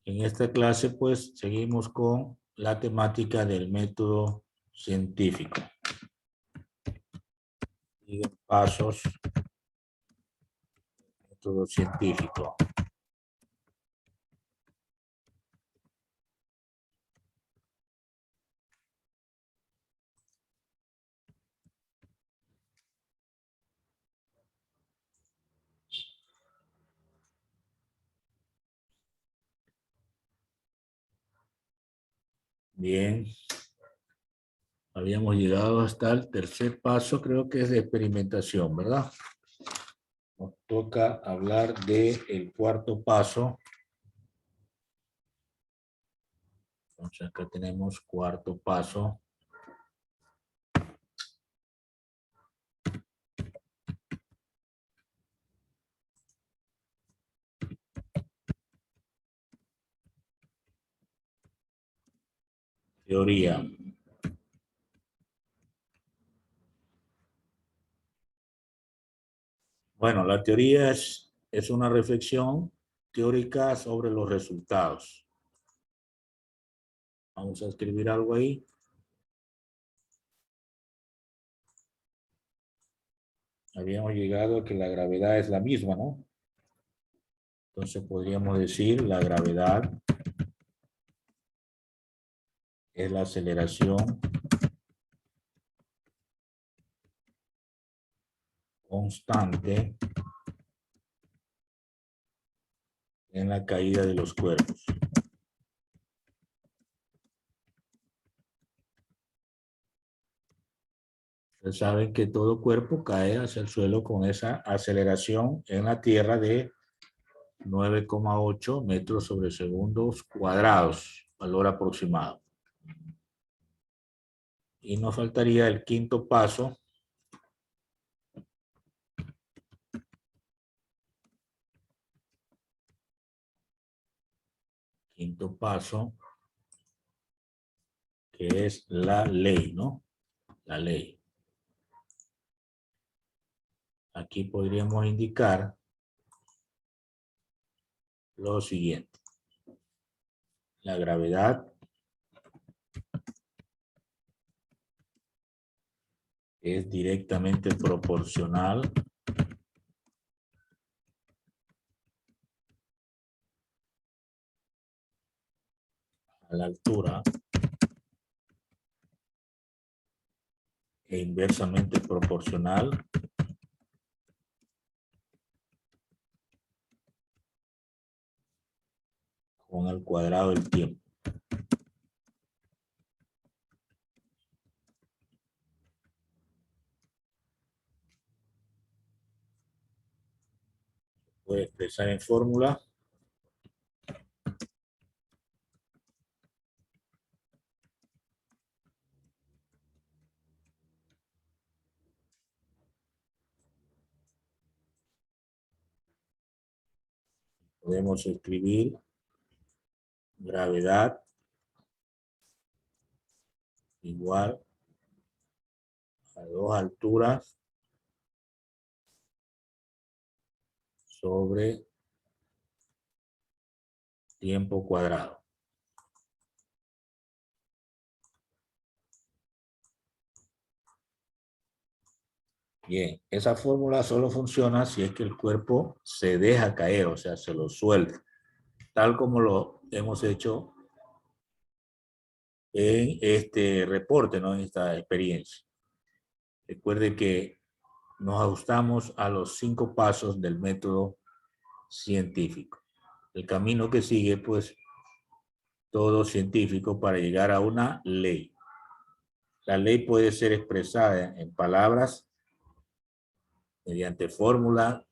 En esta clase, pues, seguimos con la temática del método científico. Y de pasos, método científico. Bien. Habíamos llegado hasta el tercer paso, creo que es de experimentación, ¿verdad? Nos toca hablar del cuarto paso. Entonces acá tenemos cuarto paso. Teoría. Bueno, la teoría es una reflexión teórica sobre los resultados. Vamos a escribir algo ahí. Habíamos llegado a que la gravedad es la misma, ¿no? Entonces podríamos decir la gravedad es la aceleración constante en la caída de los cuerpos. Ustedes saben que todo cuerpo cae hacia el suelo con esa aceleración en la Tierra de 9,8 metros sobre segundos cuadrados, valor aproximado. Y nos faltaría el quinto paso. Quinto paso, que es la ley, ¿no? La ley. Aquí podríamos indicar lo siguiente. La gravedad es directamente proporcional a la altura e inversamente proporcional con el cuadrado del tiempo. Puede expresar en fórmula. Podemos escribir gravedad igual a 2 alturas sobre tiempo cuadrado. Bien, esa fórmula solo funciona si es que el cuerpo se deja caer, o sea, se lo suelta, tal como lo hemos hecho en este reporte, ¿no? En esta experiencia. Recuerde que nos ajustamos a los 5 pasos del método científico. El camino que sigue, pues, todo científico para llegar a una ley. La ley puede ser expresada en palabras, mediante fórmula,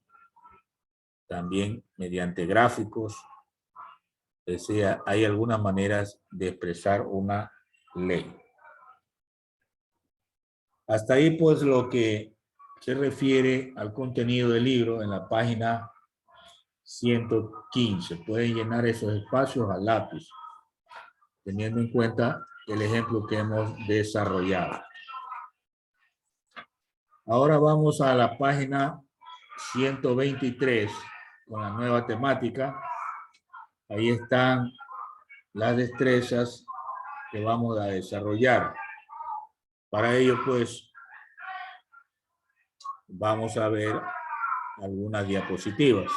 también mediante gráficos. Decía, hay algunas maneras de expresar una ley. Hasta ahí, pues, lo que se refiere al contenido del libro en la página 115. Pueden llenar esos espacios a lápiz, teniendo en cuenta el ejemplo que hemos desarrollado. Ahora vamos a la página 123 con la nueva temática. Ahí están las destrezas que vamos a desarrollar. Para ello, pues, vamos a ver algunas diapositivas.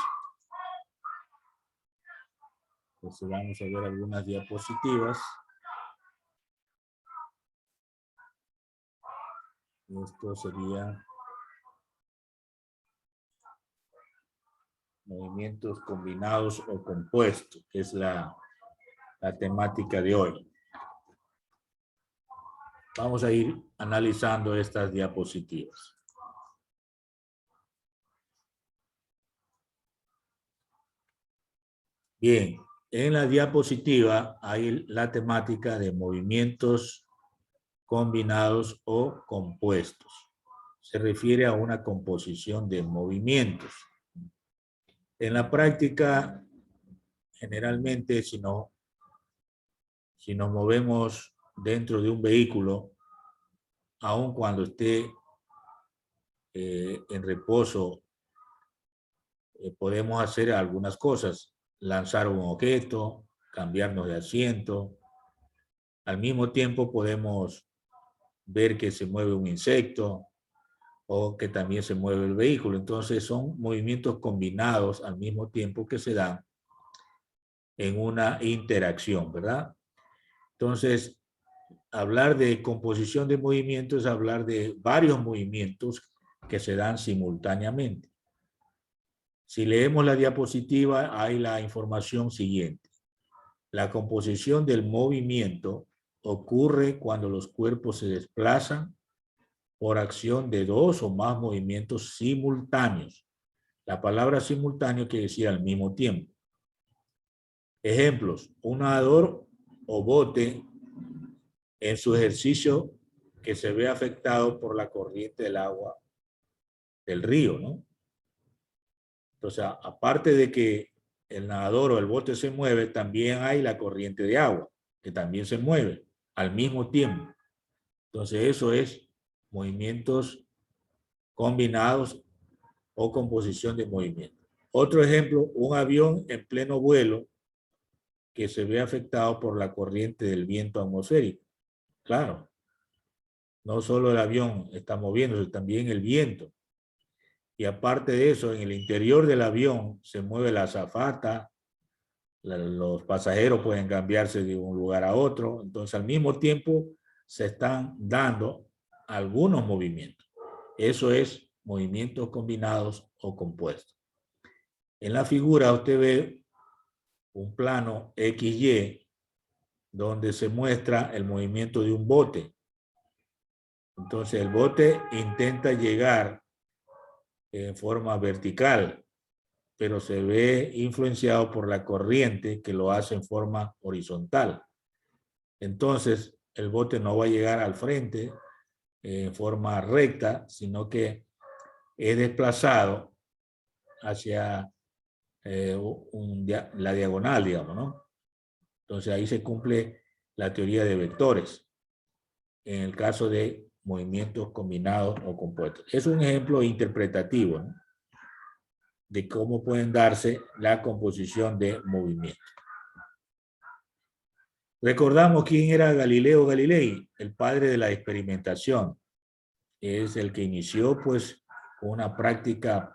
Entonces, vamos a ver algunas diapositivas. Esto sería movimientos combinados o compuestos, que es la temática de hoy. Vamos a ir analizando estas diapositivas. Bien, en la diapositiva hay la temática de movimientos combinados o compuestos. Se refiere a una composición de movimientos. En la práctica, generalmente, si nos movemos dentro de un vehículo, aun cuando esté en reposo, podemos hacer algunas cosas. Lanzar un objeto, cambiarnos de asiento. Al mismo tiempo podemos ver que se mueve un insecto o que también se mueve el vehículo. Entonces son movimientos combinados al mismo tiempo que se dan en una interacción, ¿verdad? Entonces, hablar de composición de movimientos es hablar de varios movimientos que se dan simultáneamente. Si leemos la diapositiva, hay la información siguiente. La composición del movimiento ocurre cuando los cuerpos se desplazan por acción de dos o más movimientos simultáneos. La palabra simultáneo quiere decir al mismo tiempo. Ejemplos: un nadador o bote en su ejercicio que se ve afectado por la corriente del agua del río, ¿no? Entonces, aparte de que el nadador o el bote se mueve, también hay la corriente de agua, que también se mueve al mismo tiempo. Entonces, eso es movimientos combinados o composición de movimiento. Otro ejemplo: un avión en pleno vuelo que se ve afectado por la corriente del viento atmosférico. Claro, no solo el avión está moviéndose, también el viento. Y aparte de eso, en el interior del avión se mueve la azafata, los pasajeros pueden cambiarse de un lugar a otro. Entonces, al mismo tiempo, se están dando algunos movimientos. Eso es movimientos combinados o compuestos. En la figura usted ve un plano XY donde se muestra el movimiento de un bote. Entonces, el bote intenta llegar en forma vertical, pero se ve influenciado por la corriente que lo hace en forma horizontal. Entonces, el bote no va a llegar al frente en forma recta, sino que es desplazado hacia la diagonal, digamos, ¿no? Entonces, ahí se cumple la teoría de vectores en el caso de movimientos combinados o compuestos. Es un ejemplo interpretativo, ¿no?, de cómo pueden darse la composición de movimientos. Recordamos quién era Galileo Galilei, el padre de la experimentación. Es el que inició, pues, una práctica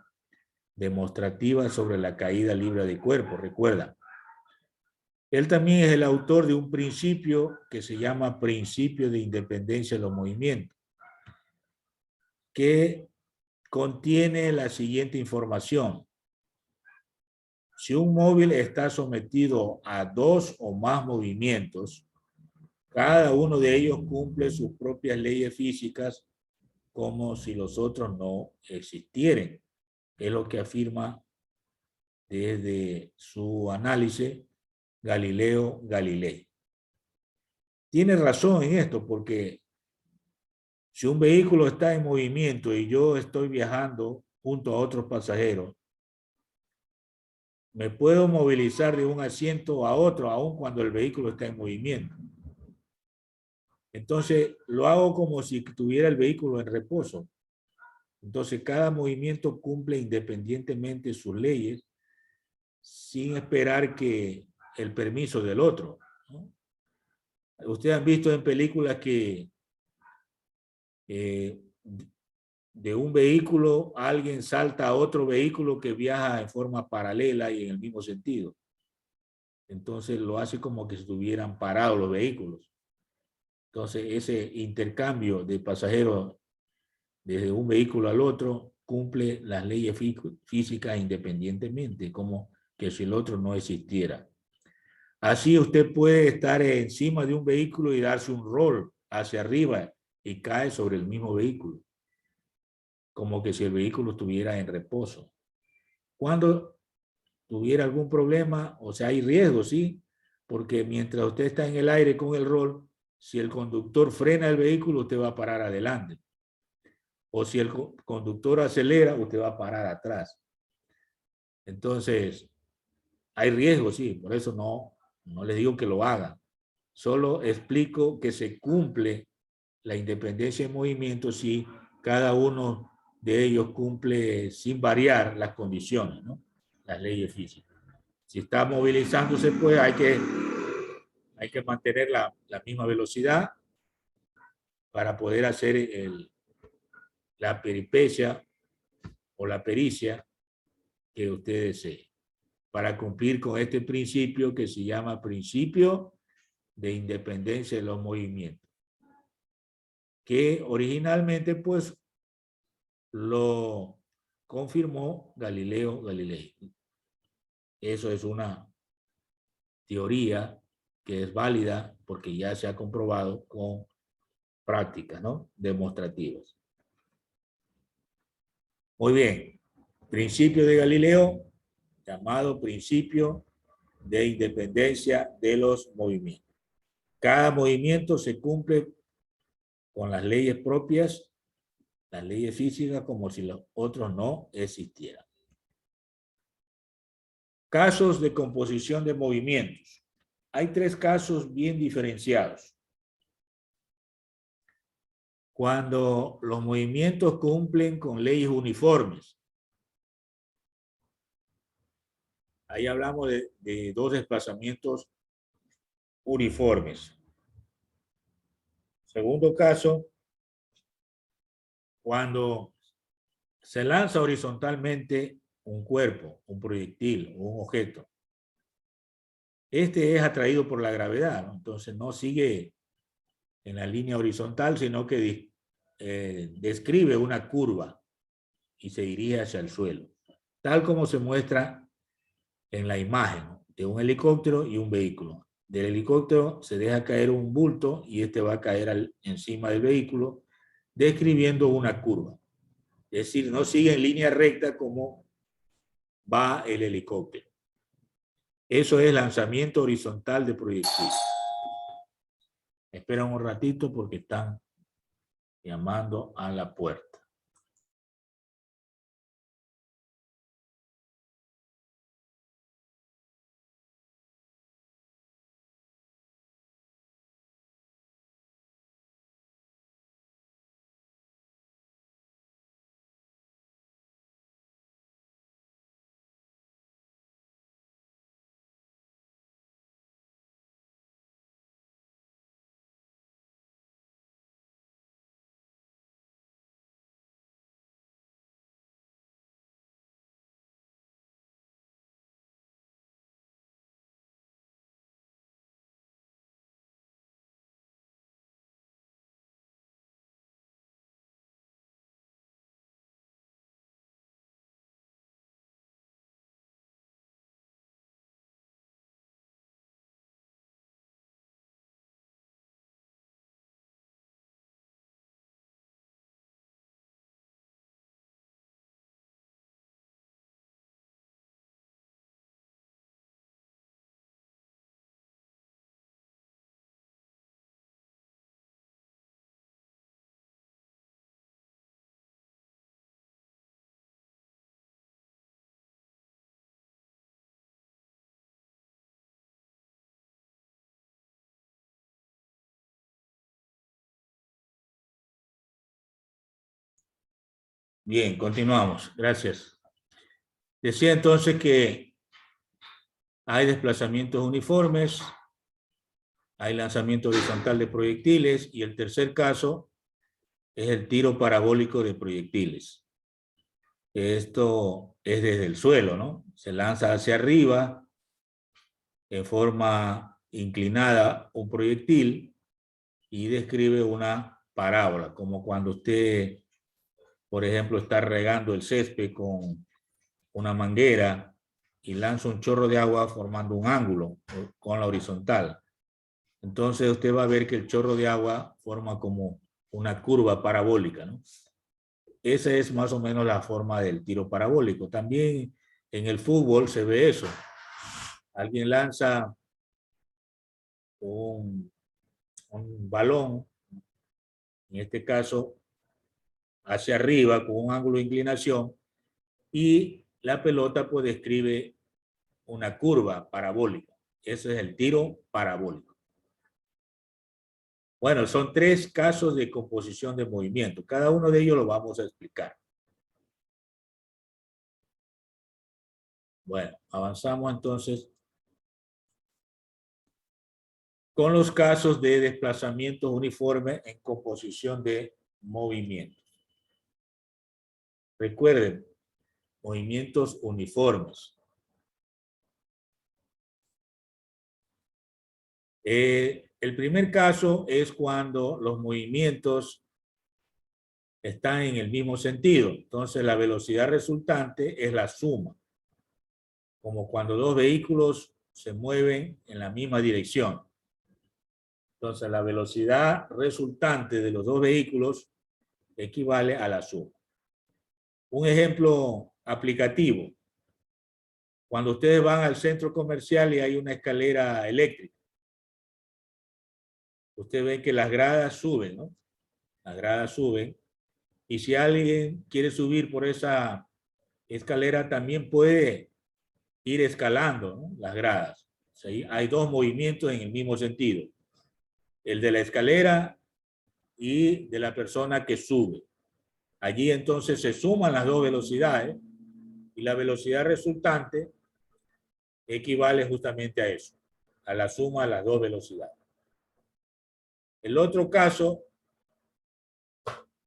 demostrativa sobre la caída libre de cuerpo, recuerda. Él también es el autor de un principio que se llama principio de independencia de los movimientos, que contiene la siguiente información. Si un móvil está sometido a dos o más movimientos, cada uno de ellos cumple sus propias leyes físicas como si los otros no existieran. Es lo que afirma desde su análisis Galileo Galilei. Tiene razón en esto, porque si un vehículo está en movimiento y yo estoy viajando junto a otros pasajeros, me puedo movilizar de un asiento a otro, aun cuando el vehículo está en movimiento. Entonces, lo hago como si tuviera el vehículo en reposo. Entonces, cada movimiento cumple independientemente sus leyes, sin esperar que el permiso del otro. ¿no? Ustedes han visto en películas que de un vehículo alguien salta a otro vehículo que viaja en forma paralela y en el mismo sentido. Entonces lo hace como que estuvieran parados los vehículos. Entonces ese intercambio de pasajeros desde un vehículo al otro cumple las leyes físicas independientemente, como que si el otro no existiera. Así usted puede estar encima de un vehículo y darse un rol hacia arriba y cae sobre el mismo vehículo, como que si el vehículo estuviera en reposo. Cuando tuviera algún problema, o sea, hay riesgo, sí, porque mientras usted está en el aire con el rol, si el conductor frena el vehículo, usted va a parar adelante. O si el conductor acelera, usted va a parar atrás. Entonces, hay riesgo, sí, por eso no les digo que lo hagan. Solo explico que se cumple la independencia de movimiento si cada uno de ellos cumple sin variar las condiciones, ¿no? Las leyes físicas. Si está movilizándose, pues hay que mantener la misma velocidad para poder hacer la peripecia o la pericia que usted desee, para cumplir con este principio que se llama principio de independencia de los movimientos, que originalmente pues lo confirmó Galileo Galilei. Eso es una teoría que es válida porque ya se ha comprobado con prácticas, ¿no? Demostrativas. Muy bien. Principio de Galileo, llamado principio de independencia de los movimientos. Cada movimiento se cumple con las leyes propias, las leyes físicas, como si los otros no existieran. Casos de composición de movimientos. Hay tres casos bien diferenciados. Cuando los movimientos cumplen con leyes uniformes. Ahí hablamos de dos desplazamientos uniformes. Segundo caso, cuando se lanza horizontalmente un cuerpo, un proyectil o un objeto. Este es atraído por la gravedad, ¿no? Entonces no sigue en la línea horizontal, sino que describe una curva y se dirige hacia el suelo, tal como se muestra en la imagen, ¿no? De un helicóptero y un vehículo. Del helicóptero se deja caer un bulto y este va a caer encima del vehículo, describiendo una curva. Es decir, no sigue en línea recta como va el helicóptero. Eso es lanzamiento horizontal de proyectil. Espera un ratito porque están llamando a la puerta. Bien, continuamos. Gracias. Decía entonces que hay desplazamientos uniformes Hay lanzamiento horizontal de proyectiles y el tercer caso es el tiro parabólico de proyectiles. Esto es desde el suelo, ¿no? Se lanza hacia arriba en forma inclinada un proyectil y describe una parábola, como cuando usted, por ejemplo, está regando el césped con una manguera y lanza un chorro de agua formando un ángulo con la horizontal. Entonces usted va a ver que el chorro de agua forma como una curva parabólica, ¿no? Esa es más o menos la forma del tiro parabólico. También en el fútbol se ve eso. Alguien lanza un balón, en este caso hacia arriba con un ángulo de inclinación, y la pelota pues describe una curva parabólica. Ese es el tiro parabólico. Bueno, son 3 casos de composición de movimiento. Cada uno de ellos lo vamos a explicar. Bueno, avanzamos entonces con los casos de desplazamientos uniformes en composición de movimiento. Recuerden, movimientos uniformes. El primer caso es cuando los movimientos están en el mismo sentido. Entonces, la velocidad resultante es la suma. Como cuando 2 vehículos se mueven en la misma dirección. Entonces, la velocidad resultante de los 2 vehículos equivale a la suma. Un ejemplo aplicativo. Cuando ustedes van al centro comercial y hay una escalera eléctrica, ustedes ven que las gradas suben, ¿no? Las gradas suben. Y si alguien quiere subir por esa escalera, también puede ir escalando, ¿no? Las gradas. O sea, hay 2 movimientos en el mismo sentido. El de la escalera y de la persona que sube. Allí entonces se suman las 2 velocidades y la velocidad resultante equivale justamente a eso, a la suma de las 2 velocidades. El otro caso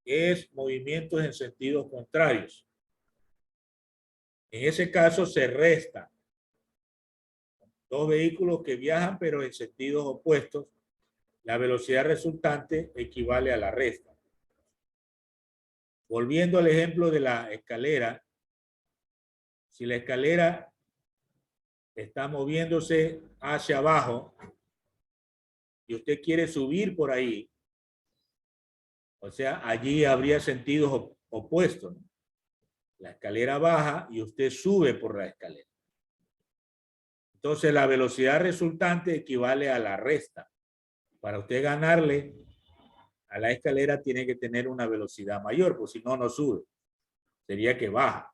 es movimientos en sentidos contrarios. En ese caso se resta 2 vehículos que viajan pero en sentidos opuestos. La velocidad resultante equivale a la resta. Volviendo al ejemplo de la escalera, si la escalera está moviéndose hacia abajo y usted quiere subir por ahí, o sea, allí habría sentidos opuestos, ¿no? La escalera baja y usted sube por la escalera. Entonces, la velocidad resultante equivale a la resta. Para usted ganarle a la escalera tiene que tener una velocidad mayor, pues si no, no sube. Sería que baja.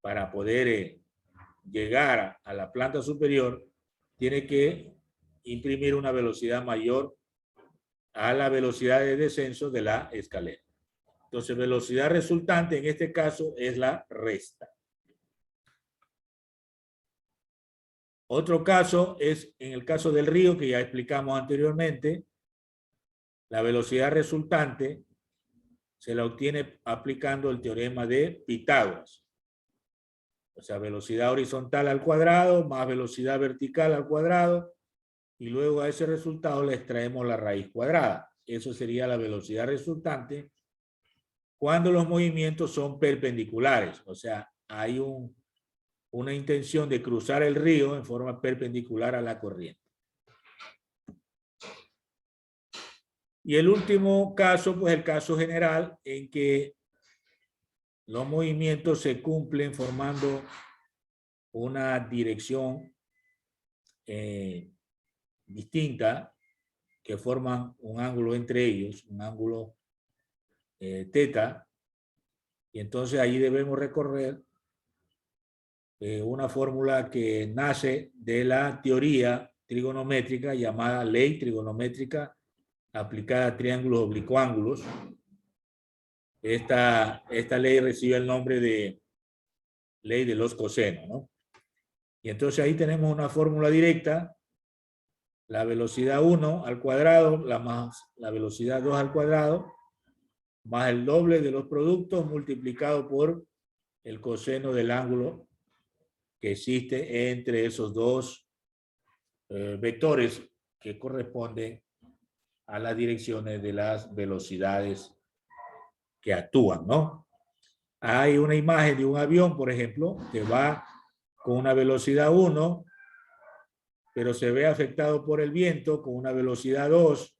Para poder llegar a la planta superior, tiene que imprimir una velocidad mayor a la velocidad de descenso de la escalera. Entonces, velocidad resultante en este caso es la resta. Otro caso es en el caso del río, que ya explicamos anteriormente. La velocidad resultante se la obtiene aplicando el teorema de Pitágoras. O sea, velocidad horizontal al cuadrado más velocidad vertical al cuadrado, y luego a ese resultado le extraemos la raíz cuadrada. Eso sería la velocidad resultante cuando los movimientos son perpendiculares. O sea, hay una intención de cruzar el río en forma perpendicular a la corriente. Y el último caso, pues el caso general, en que los movimientos se cumplen formando una dirección distinta, que forman un ángulo entre ellos, un ángulo teta, y entonces ahí debemos recorrer una fórmula que nace de la teoría trigonométrica llamada ley trigonométrica aplicada a triángulos oblicuángulos. Esta ley recibe el nombre de ley de los cosenos, ¿no? Y entonces ahí tenemos una fórmula directa la velocidad 1 al cuadrado más la velocidad 2 al cuadrado más el doble de los productos multiplicado por el coseno del ángulo que existe entre esos dos vectores que corresponden a las direcciones de las velocidades que actúan, ¿no? Hay una imagen de un avión, por ejemplo, que va con una velocidad 1, pero se ve afectado por el viento con una velocidad 2,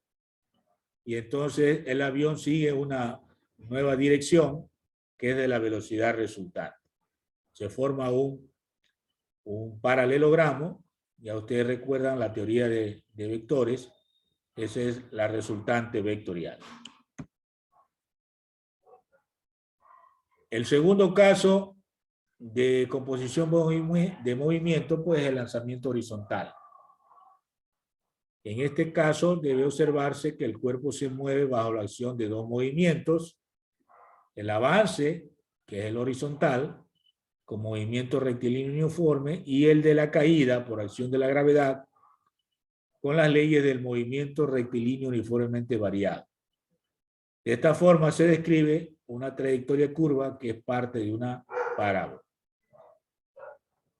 y entonces el avión sigue una nueva dirección que es de la velocidad resultante. Se forma un paralelogramo. Ya ustedes recuerdan la teoría de vectores. Esa es la resultante vectorial. El segundo caso de composición de movimiento, pues es el lanzamiento horizontal. En este caso debe observarse que el cuerpo se mueve bajo la acción de dos movimientos: el avance, que es el horizontal, con movimiento rectilíneo uniforme, y el de la caída por acción de la gravedad, con las leyes del movimiento rectilíneo uniformemente variado. De esta forma se describe una trayectoria curva que es parte de una parábola.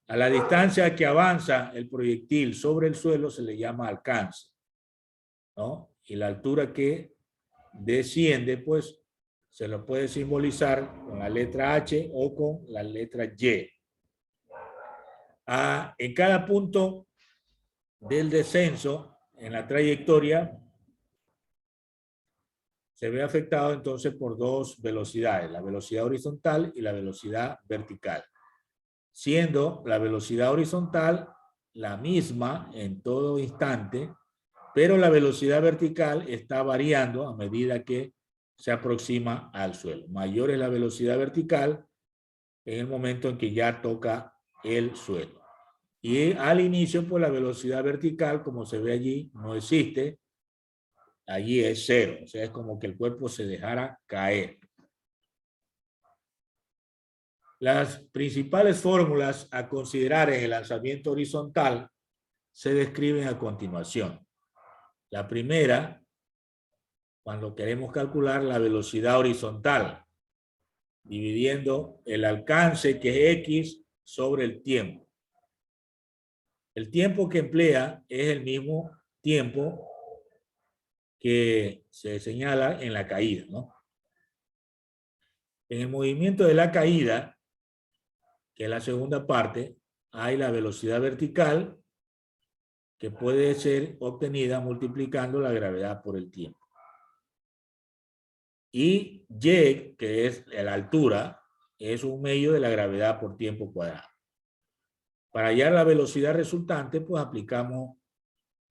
A la distancia que avanza el proyectil sobre el suelo se le llama alcance, ¿no? Y la altura que desciende, pues, se lo puede simbolizar con la letra H o con la letra Y. En cada punto del descenso en la trayectoria se ve afectado entonces por dos velocidades, la velocidad horizontal y la velocidad vertical, siendo la velocidad horizontal la misma en todo instante, pero la velocidad vertical está variando a medida que se aproxima al suelo. Mayor es la velocidad vertical en el momento en que ya toca el suelo. Y al inicio, pues la velocidad vertical, como se ve allí, no existe. Allí es cero, o sea, es como que el cuerpo se dejara caer. Las principales fórmulas a considerar en el lanzamiento horizontal se describen a continuación. La primera, cuando queremos calcular la velocidad horizontal, dividiendo el alcance, que es X, sobre el tiempo. El tiempo que emplea es el mismo tiempo que se señala en la caída, ¿no? En el movimiento de la caída, que es la segunda parte, hay la velocidad vertical, que puede ser obtenida multiplicando la gravedad por el tiempo. Y Y, que es la altura, es un medio de la gravedad por tiempo cuadrado. Para hallar la velocidad resultante, pues aplicamos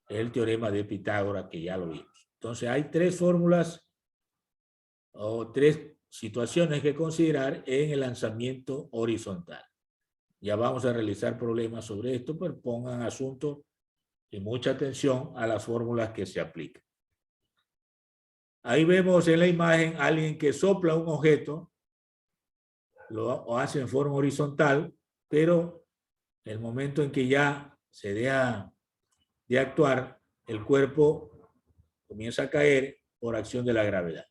el teorema de Pitágoras, que ya lo vimos. Entonces hay tres fórmulas o tres situaciones que considerar en el lanzamiento horizontal. Ya vamos a realizar problemas sobre esto, pero pongan asunto y mucha atención a las fórmulas que se aplican. Ahí vemos en la imagen a alguien que sopla un objeto, lo hace en forma horizontal, pero en el momento en que ya se deja de actuar, el cuerpo comienza a caer por acción de la gravedad.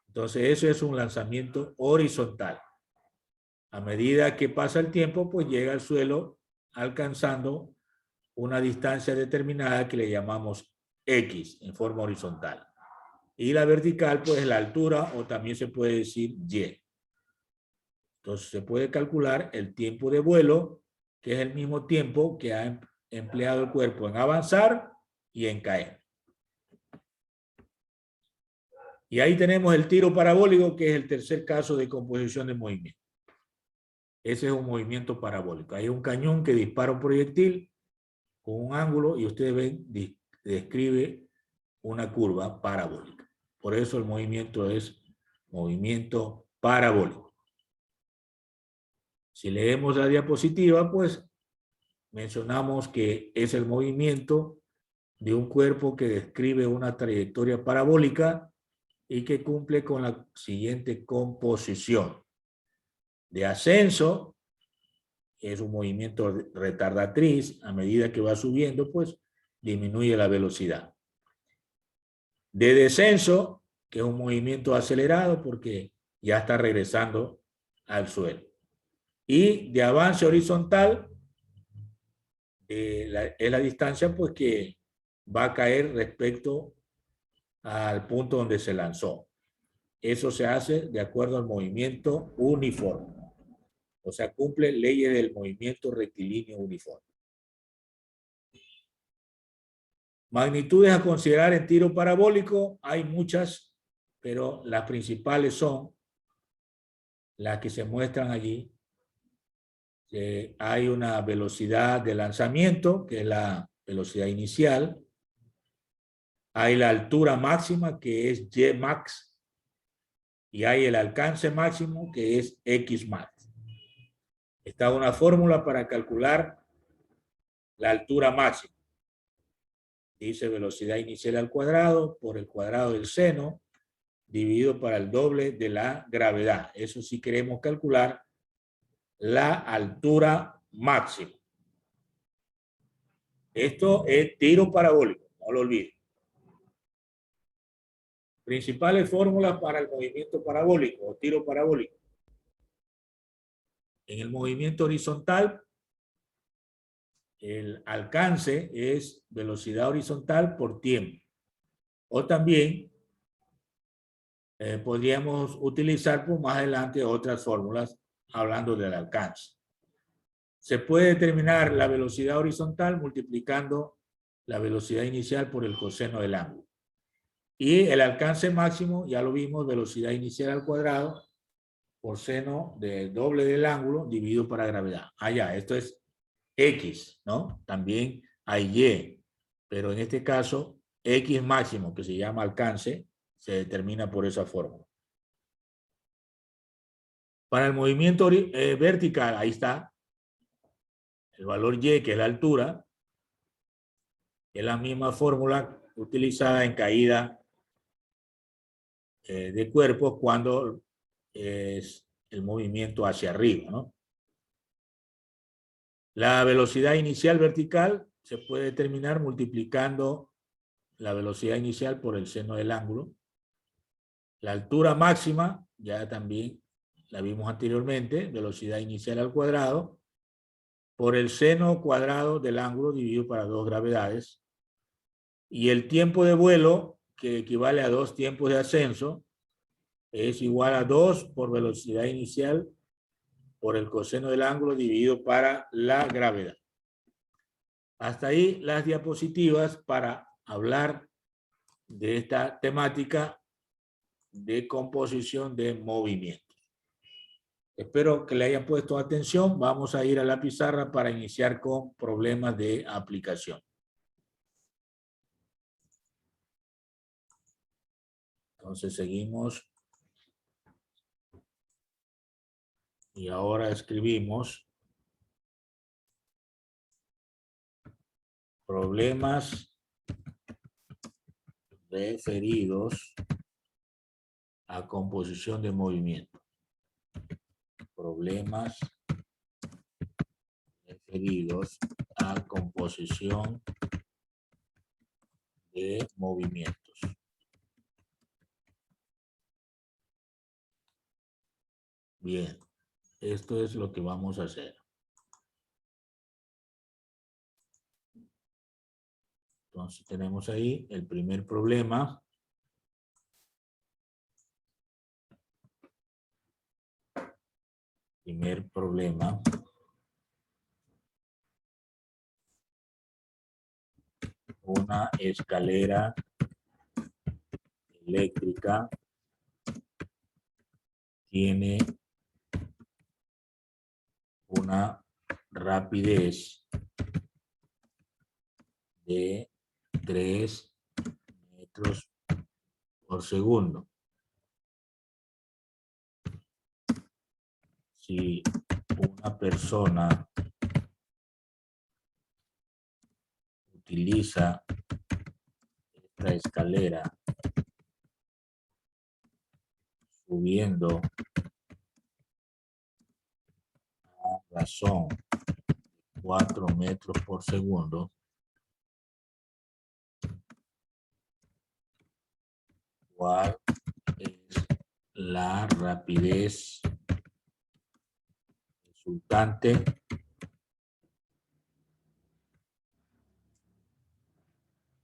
Entonces eso es un lanzamiento horizontal. A medida que pasa el tiempo, pues llega al suelo alcanzando una distancia determinada que le llamamos X en forma horizontal. Y la vertical, pues la altura, o también se puede decir Y. Entonces se puede calcular el tiempo de vuelo, que es el mismo tiempo que ha empleado el cuerpo en avanzar y en caer. Y ahí tenemos el tiro parabólico, que es el tercer caso de composición de movimiento. Ese es un movimiento parabólico. Hay un cañón que dispara un proyectil con un ángulo y ustedes ven, describe una curva parabólica. Por eso el movimiento es movimiento parabólico. Si leemos la diapositiva, pues mencionamos que es el movimiento de un cuerpo que describe una trayectoria parabólica y que cumple con la siguiente composición. De ascenso, es un movimiento retardatriz, a medida que va subiendo, pues disminuye la velocidad. De descenso, que es un movimiento acelerado porque ya está regresando al suelo. Y de avance horizontal, es la distancia pues que va a caer respecto al punto donde se lanzó. Eso se hace de acuerdo al movimiento uniforme. O sea, cumple leyes del movimiento rectilíneo uniforme. Magnitudes a considerar en tiro parabólico, hay muchas, pero las principales son las que se muestran allí. Hay una velocidad de lanzamiento, que es la velocidad inicial. Hay la altura máxima, que es Y max. Y hay el alcance máximo, que es X max. Está una fórmula para calcular la altura máxima. Dice velocidad inicial al cuadrado por el cuadrado del seno dividido para el doble de la gravedad. Eso sí queremos calcular la altura máxima. Esto es tiro parabólico, no lo olviden. Principales fórmulas para el movimiento parabólico o tiro parabólico. En el movimiento horizontal, el alcance es velocidad horizontal por tiempo. O también podríamos utilizar por más adelante otras fórmulas hablando del alcance. Se puede determinar la velocidad horizontal multiplicando la velocidad inicial por el coseno del ángulo. Y el alcance máximo, ya lo vimos, velocidad inicial al cuadrado por seno del doble del ángulo dividido para gravedad. Ya, esto es X, ¿no? También hay Y, pero en este caso, X máximo, que se llama alcance, se determina por esa fórmula. Para el movimiento vertical, ahí está, el valor Y, que es la altura, es la misma fórmula utilizada en caída de cuerpos cuando es el movimiento hacia arriba, ¿no? La velocidad inicial vertical se puede determinar multiplicando la velocidad inicial por el seno del ángulo. La altura máxima, ya también la vimos anteriormente, velocidad inicial al cuadrado, por el seno cuadrado del ángulo dividido para 2 gravedades. Y el tiempo de vuelo, que equivale a 2 tiempos de ascenso, es igual a 2 por velocidad inicial por el coseno del ángulo dividido para la gravedad. Hasta ahí las diapositivas para hablar de esta temática de composición de movimientos. Espero que le hayan puesto atención. Vamos a ir a la pizarra para iniciar con problemas de aplicación. Entonces seguimos. Y ahora escribimos problemas referidos a composición de movimiento. Problemas referidos a composición de movimientos. Bien, esto es lo que vamos a hacer. Entonces tenemos ahí el primer problema. Primer problema. Una escalera eléctrica tiene una rapidez de 3 metros por segundo. Si una persona utiliza esta escalera subiendo a razón de 4 metros por segundo, ¿Cuál es la rapidez resultante?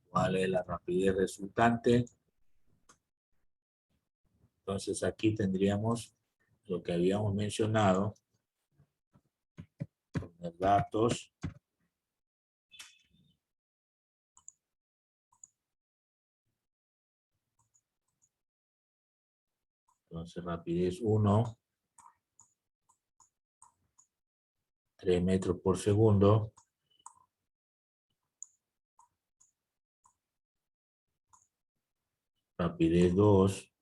¿Cuál es la rapidez resultante? Entonces aquí tendríamos lo que habíamos mencionado, los datos, entonces rapidez 1, 3 metros por segundo, rapidez 2,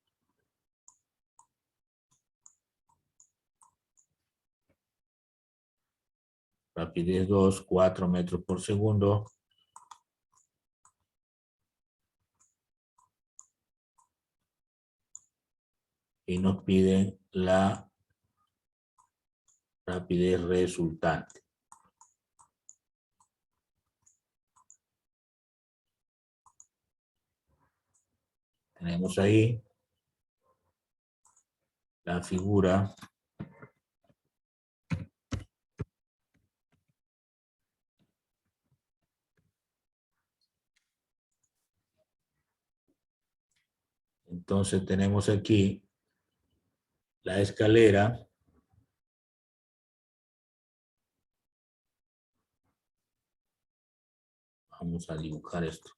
rapidez 2, 4 metros por segundo, y nos piden la rapidez resultante. Tenemos ahí la figura entonces tenemos aquí la escalera. Vamos a dibujar esto.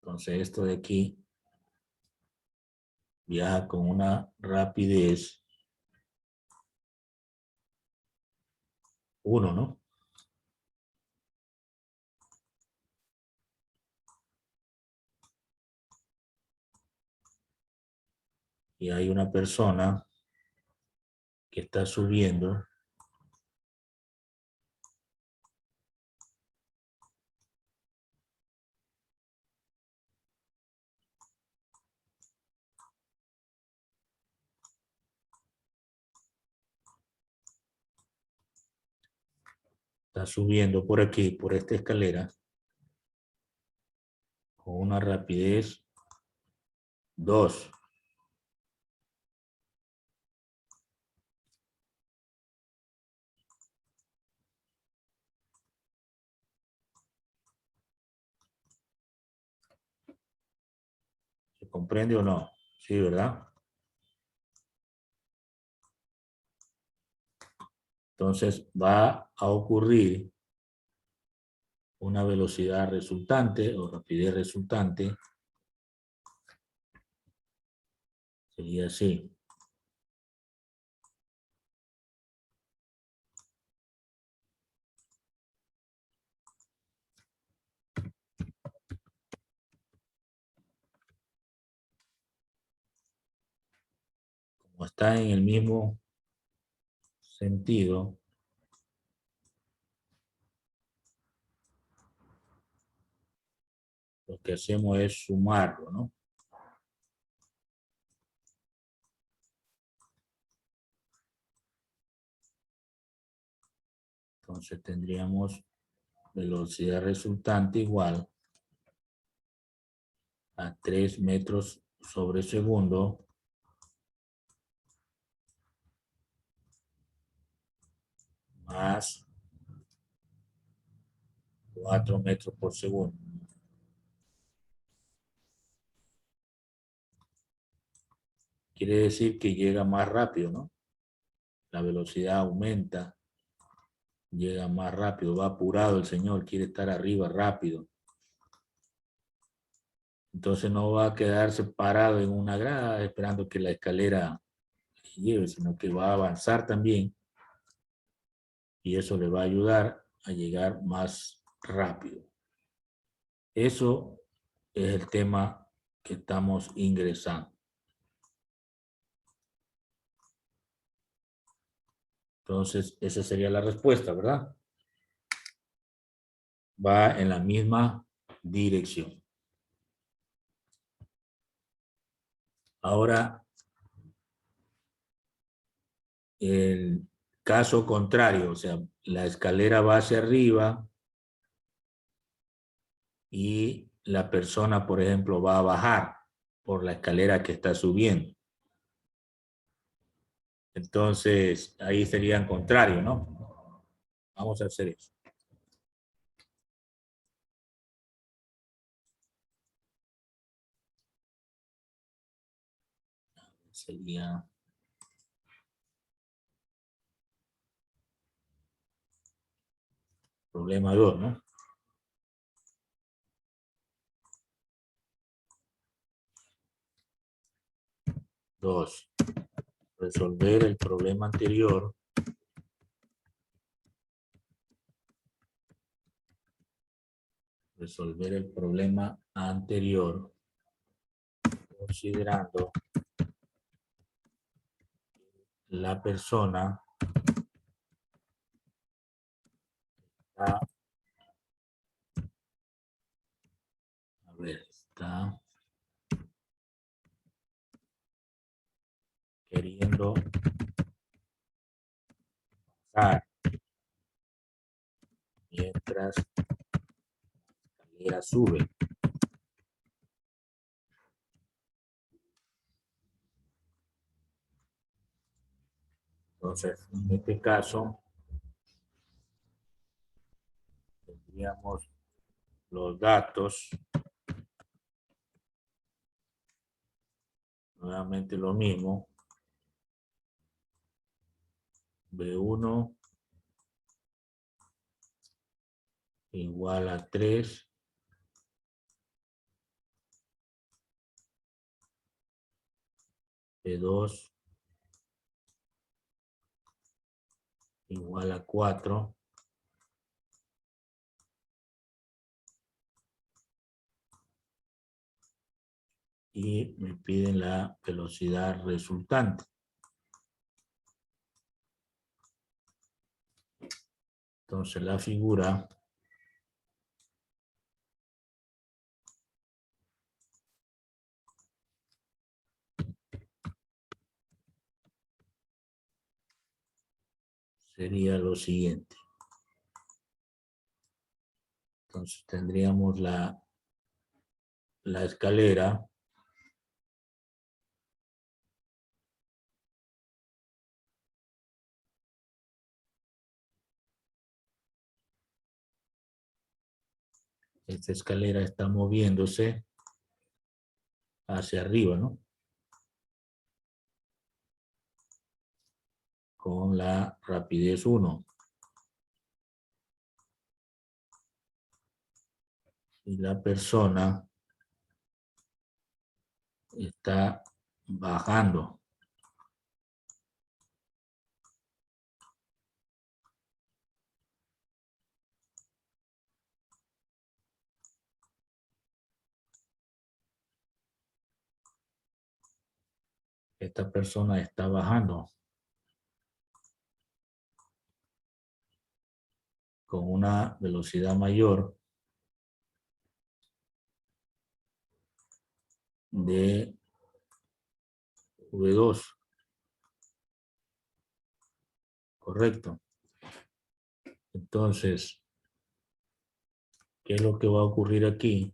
Entonces esto de aquí viaja con una rapidez 1, ¿no? Y hay una persona que está subiendo por aquí, por esta escalera, con una rapidez 2. ¿Se comprende o no? Sí, ¿verdad? Entonces va a ocurrir una velocidad resultante o rapidez resultante. Sería así. Como está en el mismo sentido, lo que hacemos es sumarlo, ¿no? Entonces tendríamos velocidad resultante igual a 3 metros sobre segundo más 4 metros por segundo. Quiere decir que llega más rápido, ¿no? La velocidad aumenta, llega más rápido, va apurado el señor, quiere estar arriba rápido. Entonces no va a quedarse parado en una grada esperando que la escalera lleve, sino que va a avanzar también y eso le va a ayudar a llegar más rápido. Eso es el tema que estamos ingresando. Entonces, esa sería la respuesta, ¿verdad? Va en la misma dirección. Ahora, el caso contrario, o sea, la escalera va hacia arriba y la persona, por ejemplo, va a bajar por la escalera que está subiendo. Entonces, ahí serían contrario, ¿no? Vamos a hacer eso. Sería problema 2, ¿no? Dos, resolver el problema anterior considerando la persona está, a ver, está queriendo bajar mientras la escalera sube. Entonces, en este caso, tendríamos los datos, nuevamente lo mismo, B1 igual a 3, B2 igual a 4, y me piden la velocidad resultante. Entonces la figura sería lo siguiente. Entonces tendríamos la escalera esta escalera está moviéndose hacia arriba, ¿no? Con la rapidez 1. Y la persona está bajando. Esta persona está bajando con una velocidad mayor de V2. Correcto. Entonces, ¿qué es lo que va a ocurrir aquí?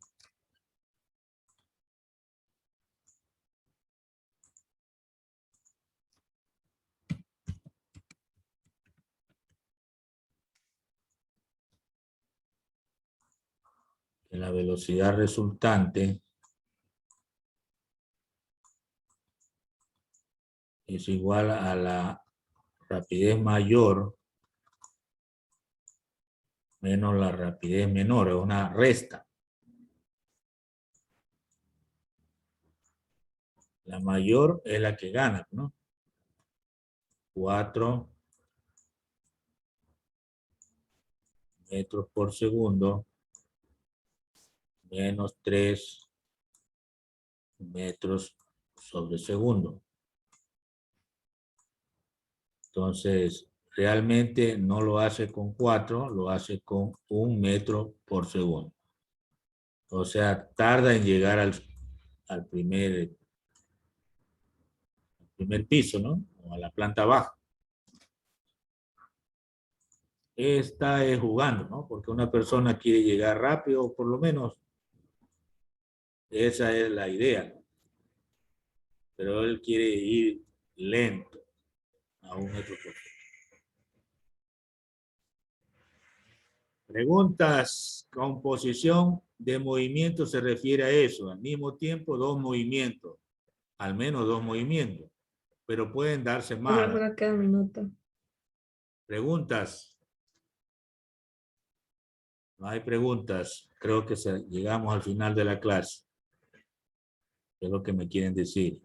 Que la velocidad resultante es igual a la rapidez mayor menos la rapidez menor, es una resta. La mayor es la que gana, ¿no? 4 metros por segundo menos 3 metros sobre segundo. Entonces, realmente no lo hace con 4, lo hace con 1 metro por segundo. O sea, tarda en llegar al primer piso, ¿no? O a la planta baja. está jugando, ¿no? Porque una persona quiere llegar rápido, por lo menos esa es la idea, ¿no? Pero él quiere ir lento a 1 metro por segundo. Preguntas, composición de movimiento se refiere a eso, al mismo tiempo 2 movimientos, al menos 2 movimientos, pero pueden darse Una más. para cada minuto. Preguntas, no hay preguntas, creo que llegamos al final de la clase, es lo que me quieren decir.